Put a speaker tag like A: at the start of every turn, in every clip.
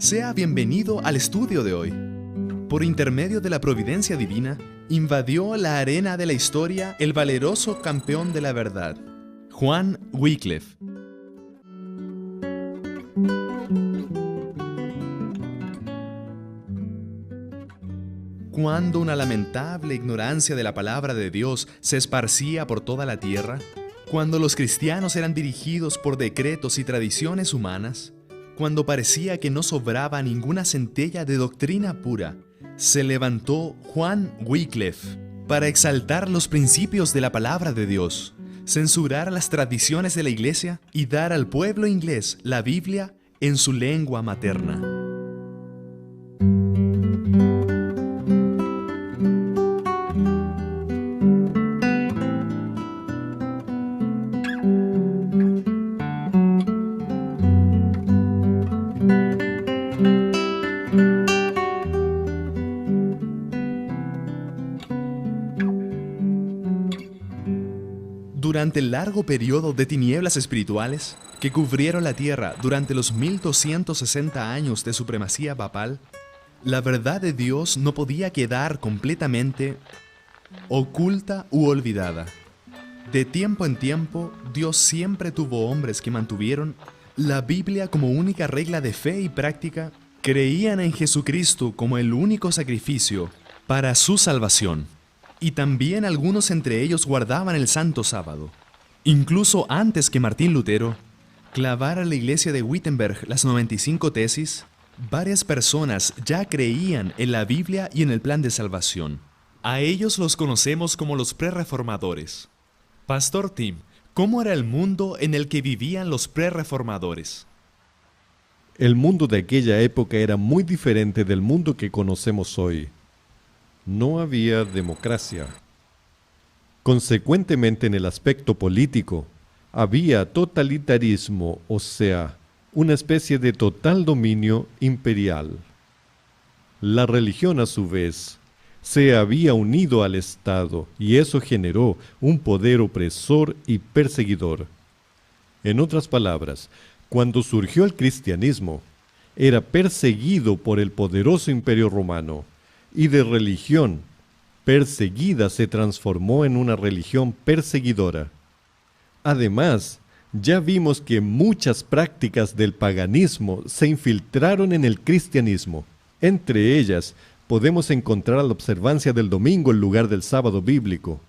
A: Sea bienvenido al estudio de hoy. Por intermedio de la providencia divina, invadió la arena de la historia el valeroso campeón de la verdad, Juan Wycliffe. Cuando una lamentable ignorancia de la palabra de Dios se esparcía por toda la tierra, cuando los cristianos eran dirigidos por decretos y tradiciones humanas, cuando parecía que no sobraba ninguna centella de doctrina pura, se levantó Juan Wycliffe para exaltar los principios de la palabra de Dios, censurar las tradiciones de la Iglesia y dar al pueblo inglés la Biblia en su lengua materna. Durante el largo periodo de tinieblas espirituales que cubrieron la tierra durante los 1260 años de supremacía papal, la verdad de Dios no podía quedar completamente oculta u olvidada. De tiempo en tiempo, Dios siempre tuvo hombres que mantuvieron la Biblia como única regla de fe y práctica, creían en Jesucristo como el único sacrificio para su salvación. Y también algunos entre ellos guardaban el Santo Sábado. Incluso antes que Martín Lutero clavara la iglesia de Wittenberg las 95 tesis, varias personas ya creían en la Biblia y en el plan de salvación. A ellos los conocemos como los prerreformadores. Pastor Tim, ¿cómo era el mundo en el que vivían los prerreformadores?
B: El mundo de aquella época era muy diferente del mundo que conocemos hoy. No había democracia. Consecuentemente, en el aspecto político, había totalitarismo, o sea, una especie de total dominio imperial. La religión, a su vez, se había unido al Estado y eso generó un poder opresor y perseguidor. En otras palabras, cuando surgió el cristianismo, era perseguido por el poderoso imperio romano, y de religión perseguida se transformó en una religión perseguidora. Además, ya vimos que muchas prácticas del paganismo se infiltraron en el cristianismo. Entre ellas, podemos encontrar la observancia del domingo en lugar del sábado bíblico.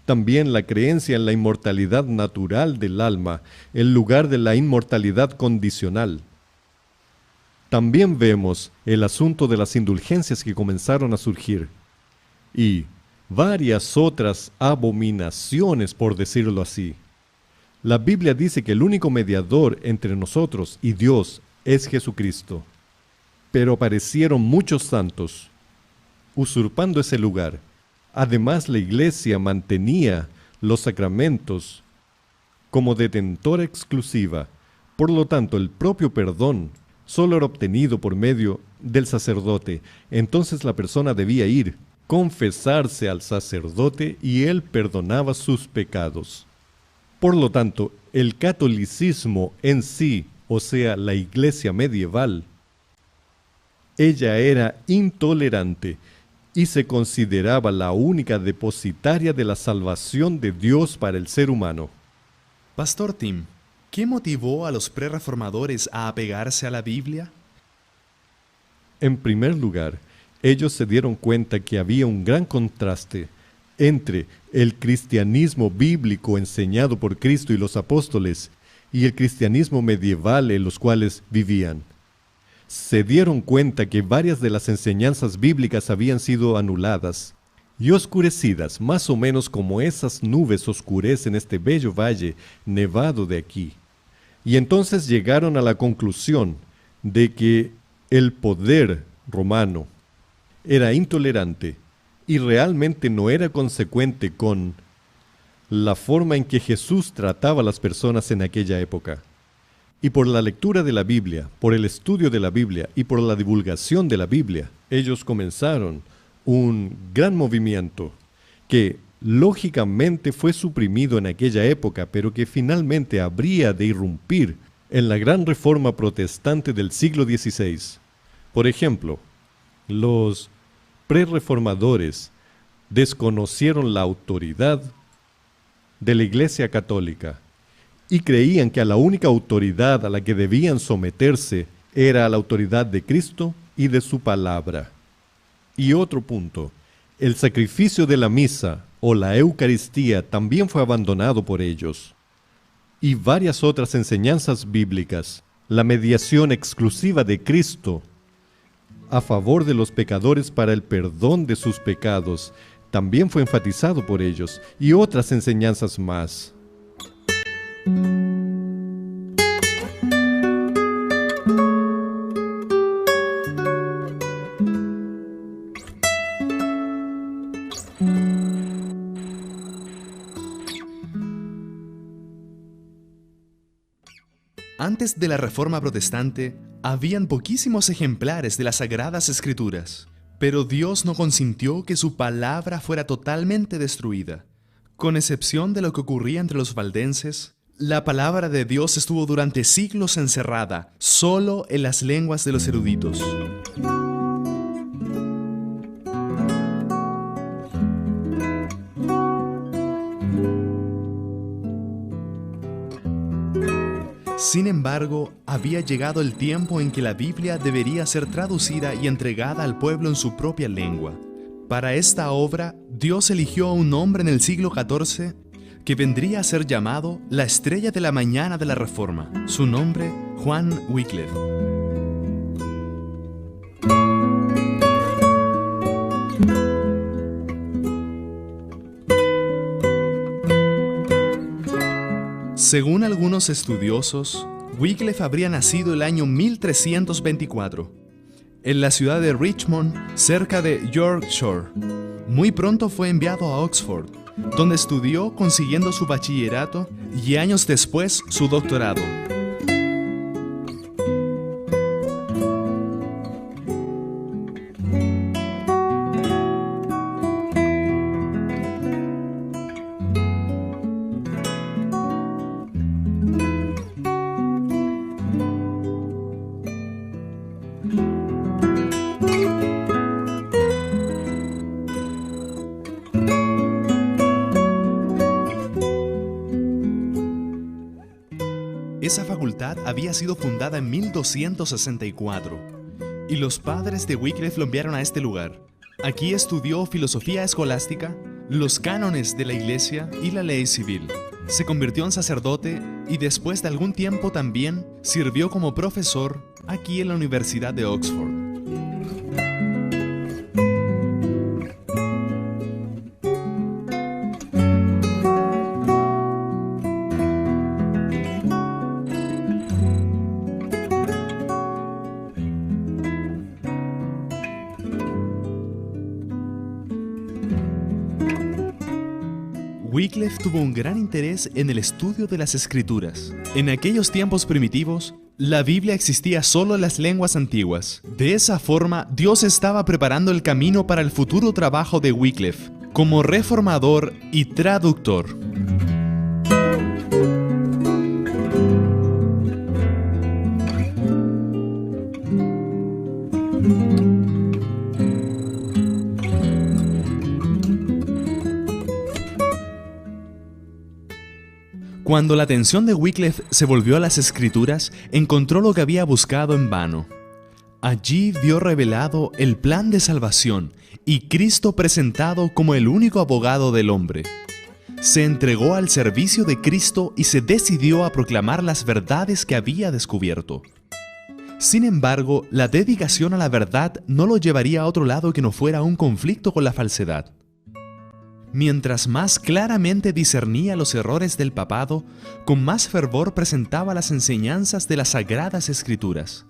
B: También la creencia en la inmortalidad natural del alma en lugar de la inmortalidad condicional. También vemos el asunto de las indulgencias que comenzaron a surgir y varias otras abominaciones, por decirlo así. La Biblia dice que el único mediador entre nosotros y Dios es Jesucristo. Pero aparecieron muchos santos, usurpando ese lugar. Además, la Iglesia mantenía los sacramentos como detentora exclusiva. Por lo tanto, el propio perdón solo era obtenido por medio del sacerdote. Entonces la persona debía ir, confesarse al sacerdote y él perdonaba sus pecados. Por lo tanto, el catolicismo en sí, o sea, la iglesia medieval, ella era intolerante y se consideraba la única depositaria de la salvación de Dios para el ser humano.
A: Pastor Tim, ¿qué motivó a los prerreformadores a apegarse a la Biblia?
B: En primer lugar, ellos se dieron cuenta que había un gran contraste entre el cristianismo bíblico enseñado por Cristo y los apóstoles y el cristianismo medieval en los cuales vivían. Se dieron cuenta que varias de las enseñanzas bíblicas habían sido anuladas y oscurecidas, más o menos como esas nubes oscurecen este bello valle nevado de aquí. Y entonces llegaron a la conclusión de que el poder romano era intolerante y realmente no era consecuente con la forma en que Jesús trataba a las personas en aquella época. Y por la lectura de la Biblia, por el estudio de la Biblia y por la divulgación de la Biblia, ellos comenzaron un gran movimiento que lógicamente fue suprimido en aquella época, pero que finalmente habría de irrumpir en la gran reforma protestante del siglo XVI. Por ejemplo, los prerreformadores desconocieron la autoridad de la Iglesia Católica y creían que a la única autoridad a la que debían someterse era a la autoridad de Cristo y de su palabra. Y otro punto, el sacrificio de la misa o la Eucaristía también fue abandonado por ellos. Y varias otras enseñanzas bíblicas, la mediación exclusiva de Cristo a favor de los pecadores para el perdón de sus pecados, también fue enfatizado por ellos, y otras enseñanzas más.
A: Antes de la Reforma Protestante, habían poquísimos ejemplares de las Sagradas Escrituras, pero Dios no consintió que su palabra fuera totalmente destruida. Con excepción de lo que ocurría entre los valdenses, la palabra de Dios estuvo durante siglos encerrada, solo en las lenguas de los eruditos. Sin embargo, había llegado el tiempo en que la Biblia debería ser traducida y entregada al pueblo en su propia lengua. Para esta obra, Dios eligió a un hombre en el siglo XIV que vendría a ser llamado la estrella de la mañana de la Reforma. Su nombre, Juan Wycliffe. Según algunos estudiosos, Wycliffe habría nacido el año 1324, en la ciudad de Richmond, cerca de Yorkshire. Muy pronto fue enviado a Oxford, donde estudió consiguiendo su bachillerato y años después su doctorado. Esa facultad había sido fundada en 1264, y los padres de Wycliffe lo enviaron a este lugar. Aquí estudió filosofía escolástica, los cánones de la Iglesia y la ley civil. Se convirtió en sacerdote y después de algún tiempo también sirvió como profesor aquí en la Universidad de Oxford. Wycliffe tuvo un gran interés en el estudio de las Escrituras. En aquellos tiempos primitivos, la Biblia existía solo en las lenguas antiguas. De esa forma, Dios estaba preparando el camino para el futuro trabajo de Wycliffe como reformador y traductor. Cuando la atención de Wycliffe se volvió a las Escrituras, encontró lo que había buscado en vano. Allí vio revelado el plan de salvación y Cristo presentado como el único abogado del hombre. Se entregó al servicio de Cristo y se decidió a proclamar las verdades que había descubierto. Sin embargo, la dedicación a la verdad no lo llevaría a otro lado que no fuera un conflicto con la falsedad. Mientras más claramente discernía los errores del papado, con más fervor presentaba las enseñanzas de las Sagradas Escrituras.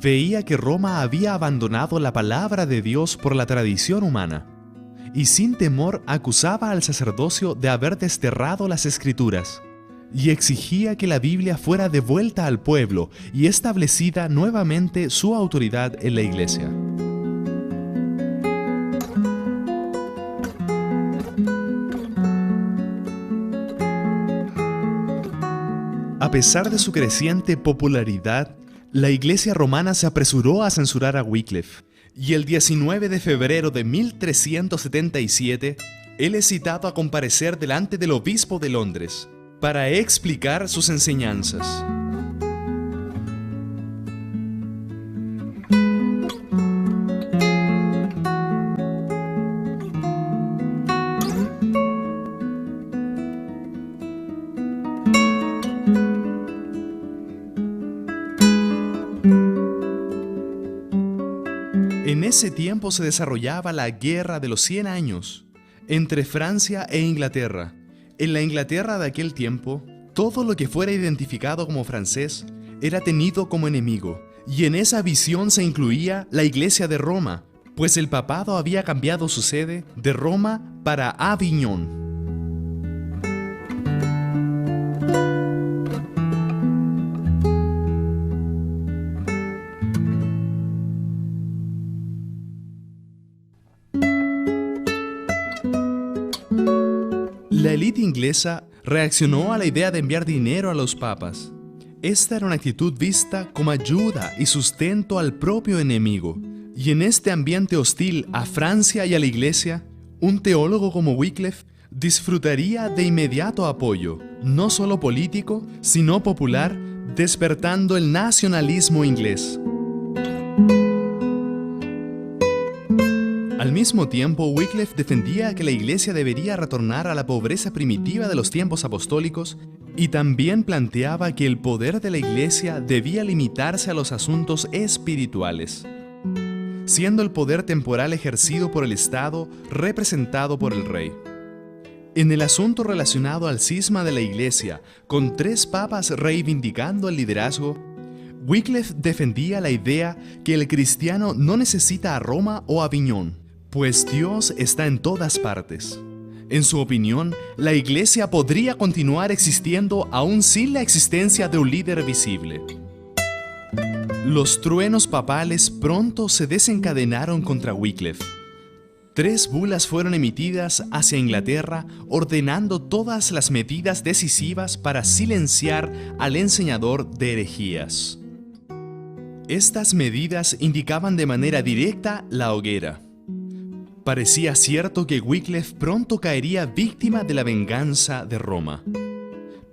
A: Veía que Roma había abandonado la palabra de Dios por la tradición humana, y sin temor acusaba al sacerdocio de haber desterrado las Escrituras, y exigía que la Biblia fuera devuelta al pueblo y establecida nuevamente su autoridad en la Iglesia. A pesar de su creciente popularidad, La Iglesia romana se apresuró a censurar a Wycliffe, y el 19 de febrero de 1377, él es citado a comparecer delante del obispo de Londres para explicar sus enseñanzas. En ese tiempo se desarrollaba la Guerra de los 100 años entre Francia e Inglaterra. En la Inglaterra de aquel tiempo, todo lo que fuera identificado como francés era tenido como enemigo, y en esa visión se incluía la Iglesia de Roma, pues el papado había cambiado su sede de Roma para Aviñón. La élite inglesa reaccionó a la idea de enviar dinero a los papas. Esta era una actitud vista como ayuda y sustento al propio enemigo. Y en este ambiente hostil a Francia y a la Iglesia, un teólogo como Wycliffe disfrutaría de inmediato apoyo, no solo político, sino popular, despertando el nacionalismo inglés. Al mismo tiempo, Wycliffe defendía que la Iglesia debería retornar a la pobreza primitiva de los tiempos apostólicos y también planteaba que el poder de la Iglesia debía limitarse a los asuntos espirituales, siendo el poder temporal ejercido por el Estado representado por el rey. En el asunto relacionado al cisma de la Iglesia, con 3 papas reivindicando el liderazgo, Wycliffe defendía la idea que el cristiano no necesita a Roma o Aviñón, pues Dios está en todas partes. En su opinión, la Iglesia podría continuar existiendo aún sin la existencia de un líder visible. Los truenos papales pronto se desencadenaron contra Wycliffe. 3 bulas fueron emitidas hacia Inglaterra ordenando todas las medidas decisivas para silenciar al enseñador de herejías. Estas medidas indicaban de manera directa la hoguera. Parecía cierto que Wycliffe pronto caería víctima de la venganza de Roma.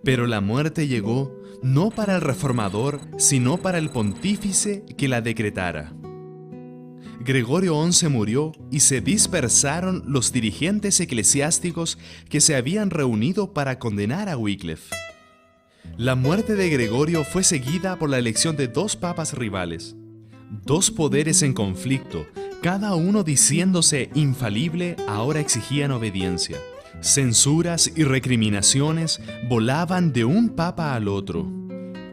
A: Pero la muerte llegó no para el reformador, sino para el pontífice que la decretara. Gregorio XI murió y se dispersaron los dirigentes eclesiásticos que se habían reunido para condenar a Wycliffe. La muerte de Gregorio fue seguida por la elección de 2 papas rivales, 2 poderes en conflicto, cada uno diciéndose infalible, ahora exigían obediencia. Censuras y recriminaciones volaban de un papa al otro.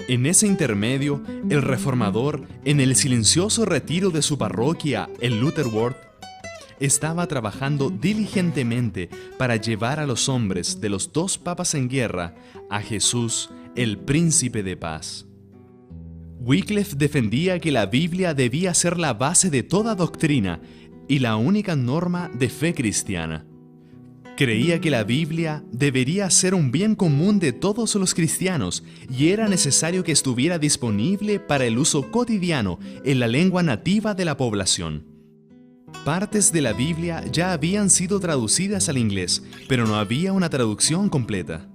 A: En ese intermedio, el reformador, en el silencioso retiro de su parroquia en Lutterworth, estaba trabajando diligentemente para llevar a los hombres de los 2 papas en guerra a Jesús, el príncipe de paz. Wycliffe defendía que la Biblia debía ser la base de toda doctrina y la única norma de fe cristiana. Creía que la Biblia debería ser un bien común de todos los cristianos y era necesario que estuviera disponible para el uso cotidiano en la lengua nativa de la población. Partes de la Biblia ya habían sido traducidas al inglés, pero no había una traducción completa.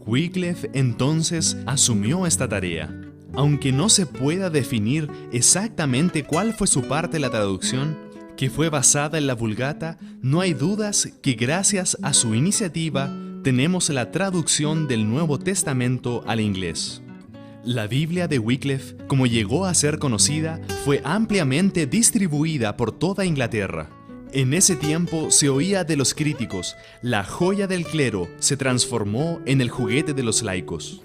A: Wycliffe entonces asumió esta tarea. Aunque no se pueda definir exactamente cuál fue su parte de la traducción, que fue basada en la Vulgata, no hay dudas que gracias a su iniciativa tenemos la traducción del Nuevo Testamento al inglés. La Biblia de Wycliffe, como llegó a ser conocida, fue ampliamente distribuida por toda Inglaterra. En ese tiempo se oía de los críticos, la joya del clero se transformó en el juguete de los laicos.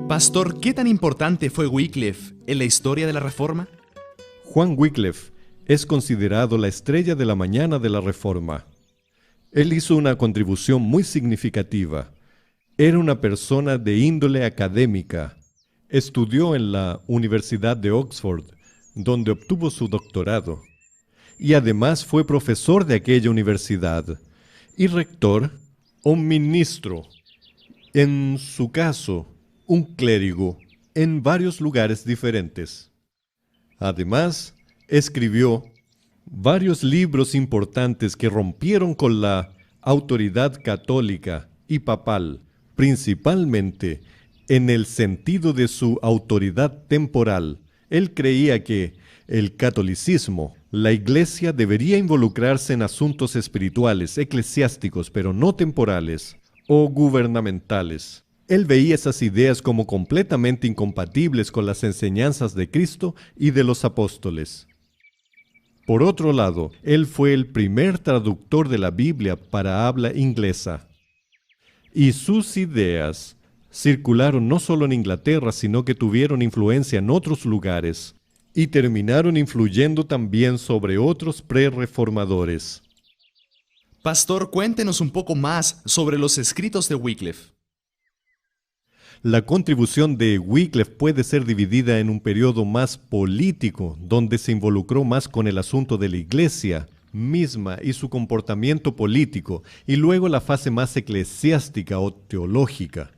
A: Pastor, ¿qué tan importante fue Wycliffe en la historia de la Reforma?
B: Juan Wycliffe es considerado la estrella de la mañana de la Reforma. Él hizo una contribución muy significativa. Era una persona de índole académica. Estudió en la Universidad de Oxford, donde obtuvo su doctorado, y además fue profesor de aquella universidad, y rector o ministro, en su caso, un clérigo, en varios lugares diferentes. Además, escribió varios libros importantes que rompieron con la autoridad católica y papal, principalmente en el sentido de su autoridad temporal. Él creía que el catolicismo, la Iglesia, debería involucrarse en asuntos espirituales, eclesiásticos, pero no temporales o gubernamentales. Él veía esas ideas como completamente incompatibles con las enseñanzas de Cristo y de los apóstoles. Por otro lado, él fue el primer traductor de la Biblia para habla inglesa. Y sus ideas circularon no solo en Inglaterra, sino que tuvieron influencia en otros lugares y terminaron influyendo también sobre otros prerreformadores.
A: Pastor, cuéntenos un poco más sobre los escritos de Wycliffe.
B: La contribución de Wycliffe puede ser dividida en un periodo más político, donde se involucró más con el asunto de la Iglesia misma y su comportamiento político, y luego la fase más eclesiástica o teológica.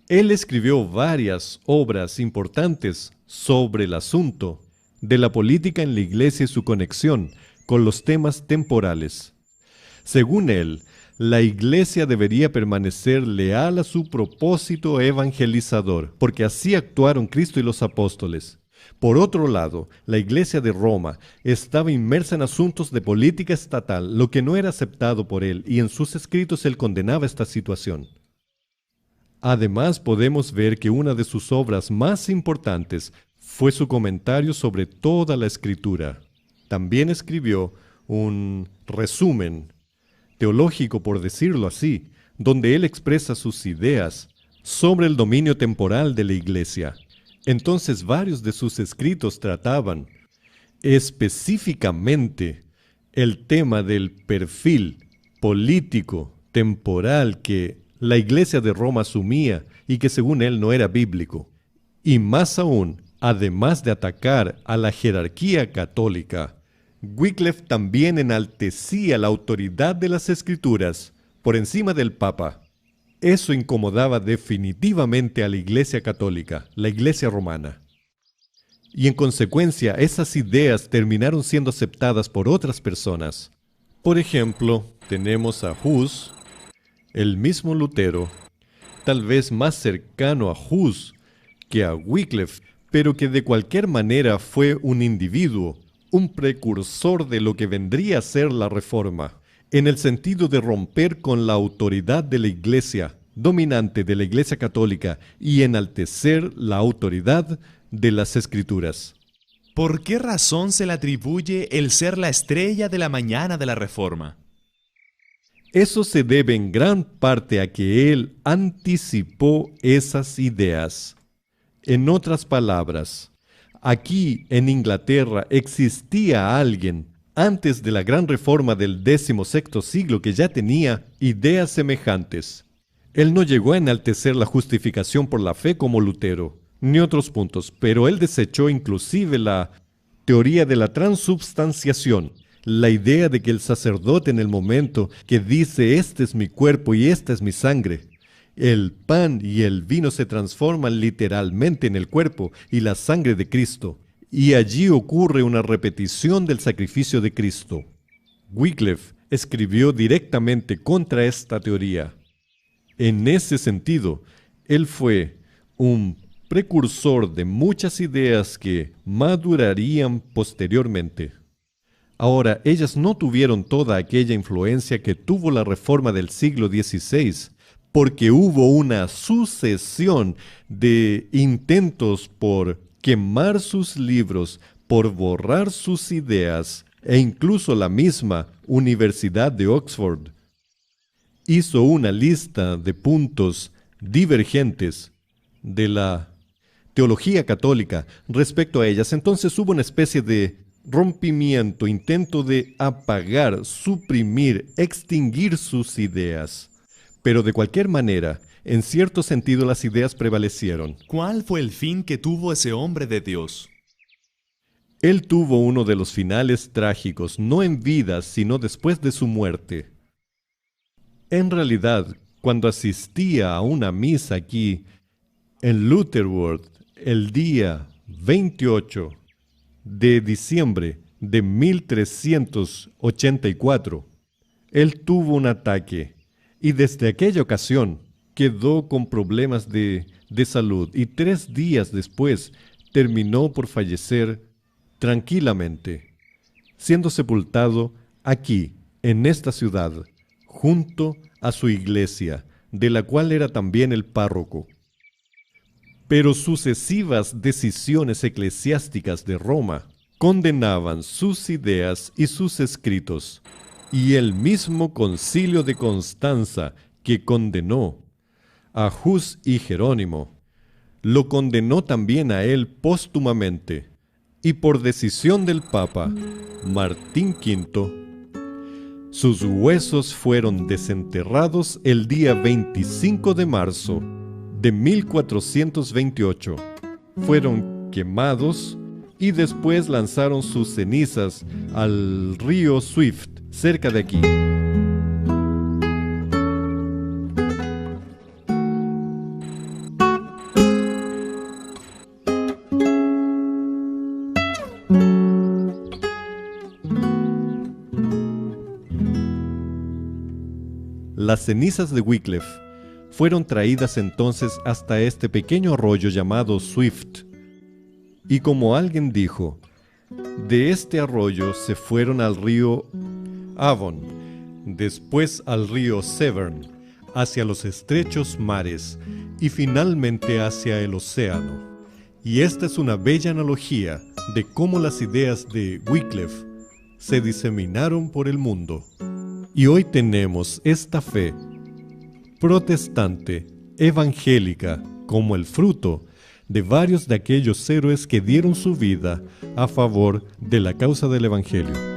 B: Él escribió varias obras importantes sobre el asunto de la política en la Iglesia y su conexión con los temas temporales. Según él, la Iglesia debería permanecer leal a su propósito evangelizador, porque así actuaron Cristo y los apóstoles. Por otro lado, la Iglesia de Roma estaba inmersa en asuntos de política estatal, lo que no era aceptado por él, y en sus escritos él condenaba esta situación. Además, podemos ver que una de sus obras más importantes fue su comentario sobre toda la Escritura. También escribió un resumen teológico, por decirlo así, donde él expresa sus ideas sobre el dominio temporal de la Iglesia. Entonces, varios de sus escritos trataban específicamente el tema del perfil político temporal que la Iglesia de Roma asumía y que según él no era bíblico. Y más aún, además de atacar a la jerarquía católica, Wycliffe también enaltecía la autoridad de las Escrituras por encima del Papa. Eso incomodaba definitivamente a la Iglesia católica, la Iglesia romana. Y en consecuencia, esas ideas terminaron siendo aceptadas por otras personas. Por ejemplo, tenemos a Hus, el mismo Lutero, tal vez más cercano a Hus que a Wycliffe, pero que de cualquier manera fue un individuo, un precursor de lo que vendría a ser la Reforma, en el sentido de romper con la autoridad de la Iglesia, dominante de la Iglesia católica, y enaltecer la autoridad de las Escrituras.
A: ¿Por qué razón se le atribuye el ser la estrella de la mañana de la Reforma?
B: Eso se debe en gran parte a que él anticipó esas ideas. En otras palabras, aquí en Inglaterra existía alguien antes de la gran reforma del XVI siglo que ya tenía ideas semejantes. Él no llegó a enaltecer la justificación por la fe como Lutero, ni otros puntos, pero él desechó inclusive la teoría de la transubstanciación, la idea de que el sacerdote en el momento que dice «este es mi cuerpo y esta es mi sangre», el pan y el vino se transforman literalmente en el cuerpo y la sangre de Cristo, y allí ocurre una repetición del sacrificio de Cristo. Wycliffe escribió directamente contra esta teoría. En ese sentido, él fue un precursor de muchas ideas que madurarían posteriormente. Ahora, ellas no tuvieron toda aquella influencia que tuvo la Reforma del siglo XVI, porque hubo una sucesión de intentos por quemar sus libros, por borrar sus ideas, e incluso la misma Universidad de Oxford hizo una lista de puntos divergentes de la teología católica respecto a ellas. Entonces hubo una especie de rompimiento, intento de apagar, suprimir, extinguir sus ideas. Pero de cualquier manera, en cierto sentido las ideas prevalecieron.
A: ¿Cuál fue el fin que tuvo ese hombre de Dios?
B: Él tuvo uno de los finales trágicos, no en vida, sino después de su muerte. En realidad, cuando asistía a una misa aquí, en Lutherworth, el día 28 de diciembre de 1384, él tuvo un ataque y desde aquella ocasión quedó con problemas de salud y 3 días después terminó por fallecer tranquilamente, siendo sepultado aquí, en esta ciudad, junto a su iglesia, de la cual era también el párroco. Pero sucesivas decisiones eclesiásticas de Roma condenaban sus ideas y sus escritos, y el mismo Concilio de Constanza, que condenó a Hus y Jerónimo, lo condenó también a él póstumamente, y por decisión del Papa Martín V, sus huesos fueron desenterrados el día 25 de marzo de 1428. Fueron quemados y después lanzaron sus cenizas al río Swift, cerca de aquí. Las cenizas de Wycliffe fueron traídas entonces hasta este pequeño arroyo llamado Swift. Y como alguien dijo, de este arroyo se fueron al río Avon, después al río Severn, hacia los estrechos mares y finalmente hacia el océano. Y esta es una bella analogía de cómo las ideas de Wycliffe se diseminaron por el mundo. Y hoy tenemos esta fe protestante, evangélica, como el fruto de varios de aquellos héroes que dieron su vida a favor de la causa del Evangelio.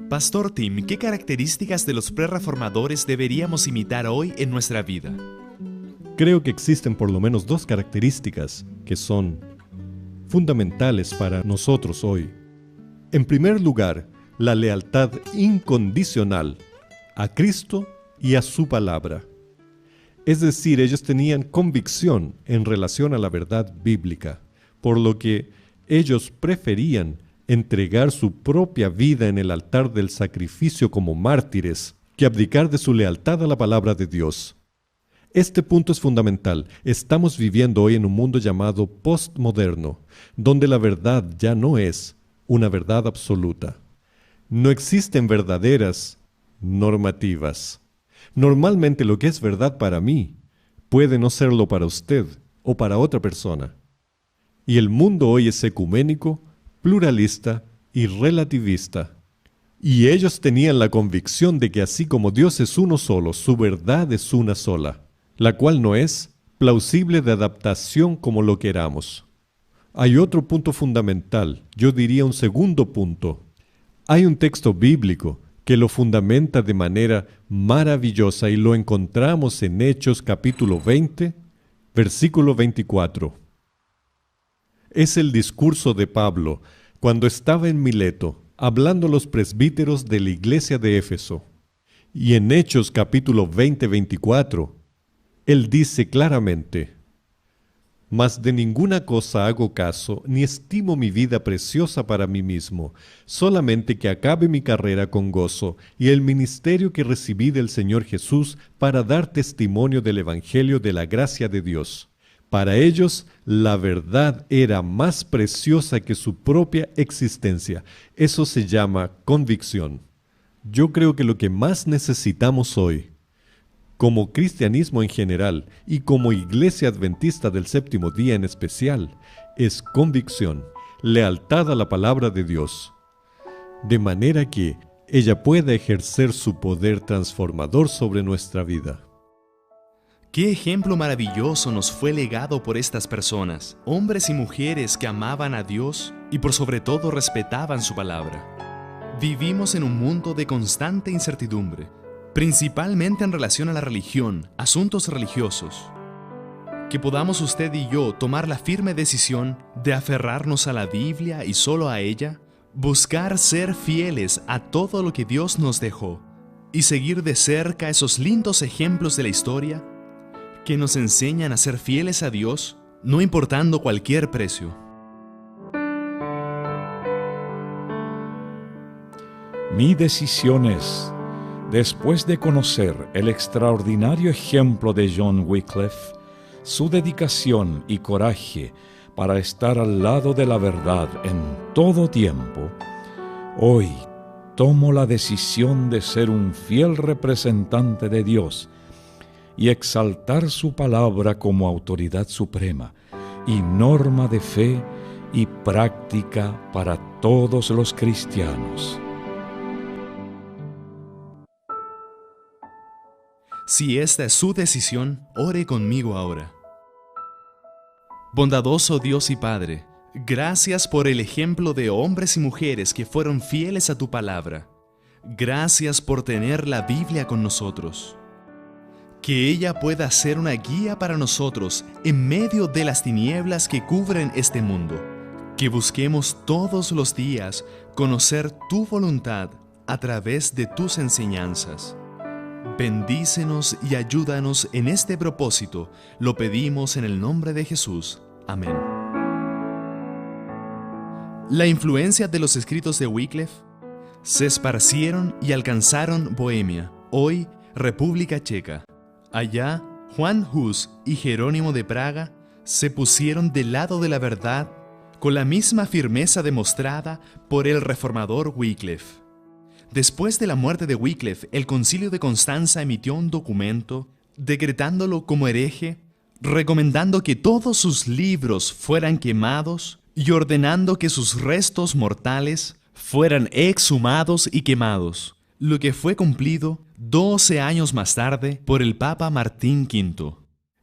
A: Pastor Tim, ¿qué características de los prerreformadores deberíamos imitar hoy en nuestra vida?
B: Creo que existen por lo menos 2 características que son fundamentales para nosotros hoy. En primer lugar, la lealtad incondicional a Cristo y a su palabra. Es decir, ellos tenían convicción en relación a la verdad bíblica, por lo que ellos preferían entregar su propia vida en el altar del sacrificio como mártires que abdicar de su lealtad a la palabra de Dios. Este punto es fundamental. Estamos viviendo hoy en un mundo llamado postmoderno, donde la verdad ya no es una verdad absoluta. No existen verdaderas normativas. Normalmente lo que es verdad para mí puede no serlo para usted o para otra persona. Y el mundo hoy es ecuménico, pluralista y relativista. Y ellos tenían la convicción de que así como Dios es uno solo, su verdad es una sola, la cual no es plausible de adaptación como lo queramos. Hay otro punto fundamental, yo diría un segundo punto. Hay un texto bíblico que lo fundamenta de manera maravillosa y lo encontramos en Hechos capítulo 20, versículo 24. Es el discurso de Pablo cuando estaba en Mileto, hablando a los presbíteros de la iglesia de Éfeso. Y en Hechos capítulo 20, 24, él dice claramente: «Mas de ninguna cosa hago caso, ni estimo mi vida preciosa para mí mismo, solamente que acabe mi carrera con gozo y el ministerio que recibí del Señor Jesús para dar testimonio del Evangelio de la gracia de Dios». Para ellos, la verdad era más preciosa que su propia existencia. Eso se llama convicción. Yo creo que lo que más necesitamos hoy, como cristianismo en general y como Iglesia Adventista del Séptimo Día en especial, es convicción, lealtad a la palabra de Dios, de manera que ella pueda ejercer su poder transformador sobre nuestra vida.
A: Qué ejemplo maravilloso nos fue legado por estas personas, hombres y mujeres que amaban a Dios y por sobre todo respetaban su palabra. Vivimos en un mundo de constante incertidumbre, principalmente en relación a la religión, asuntos religiosos. Que podamos usted y yo tomar la firme decisión de aferrarnos a la Biblia y solo a ella, buscar ser fieles a todo lo que Dios nos dejó y seguir de cerca esos lindos ejemplos de la historia que nos enseñan a ser fieles a Dios, no importando cualquier precio.
C: Mi decisión es, después de conocer el extraordinario ejemplo de John Wycliffe, su dedicación y coraje para estar al lado de la verdad en todo tiempo, hoy tomo la decisión de ser un fiel representante de Dios y exaltar su palabra como autoridad suprema y norma de fe y práctica para todos los cristianos.
A: Si esta es su decisión, ore conmigo ahora. Bondadoso Dios y Padre, gracias por el ejemplo de hombres y mujeres que fueron fieles a tu palabra. Gracias por tener la Biblia con nosotros. Que ella pueda ser una guía para nosotros en medio de las tinieblas que cubren este mundo. Que busquemos todos los días conocer tu voluntad a través de tus enseñanzas. Bendícenos y ayúdanos en este propósito. Lo pedimos en el nombre de Jesús. Amén. La influencia de los escritos de Wycliffe se esparcieron y alcanzaron Bohemia, hoy República Checa. Allá, Juan Hus y Jerónimo de Praga se pusieron del lado de la verdad con la misma firmeza demostrada por el reformador Wycliffe. Después de la muerte de Wycliffe, el Concilio de Constanza emitió un documento decretándolo como hereje, recomendando que todos sus libros fueran quemados y ordenando que sus restos mortales fueran exhumados y quemados, lo que fue cumplido 12 años más tarde por el Papa Martín V.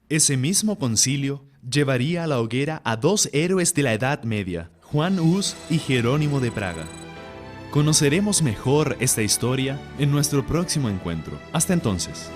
A: Ese mismo concilio llevaría a la hoguera a dos héroes de la Edad Media, Juan Hus y Jerónimo de Praga. Conoceremos mejor esta historia en nuestro próximo encuentro. Hasta entonces.